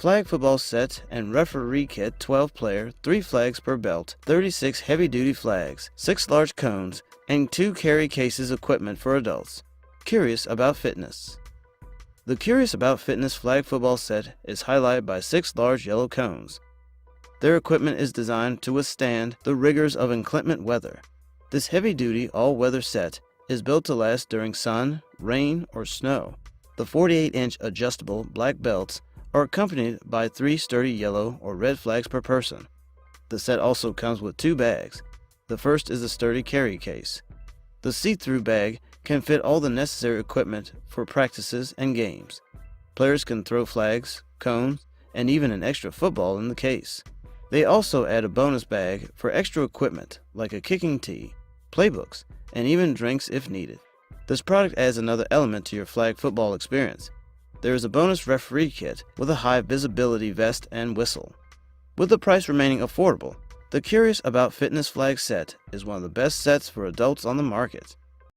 flag football set and referee kit 12-player, 3 flags per belt, 36 heavy-duty flags, 6 large cones, and 2 carry cases equipment for adults. Curious about fitness. The Curious About Fitness flag football set is highlighted by 6 large yellow cones. Their equipment is designed to withstand the rigors of inclement weather. This heavy-duty, all-weather set is built to last during sun, rain, or snow. The 48-inch adjustable black belts are accompanied by 3 sturdy yellow or red flags per person. The set also comes with 2 bags. The first is a sturdy carry case. The see-through bag can fit all the necessary equipment for practices and games. Players can throw flags, cones, and even an extra football in the case. They also add a bonus bag for extra equipment like a kicking tee, playbooks, and even drinks if needed. This product adds another element to your flag football experience. There is a bonus referee kit with a high visibility vest and whistle. With the price remaining affordable, the Curious About Fitness flag set is one of the best sets for adults on the market.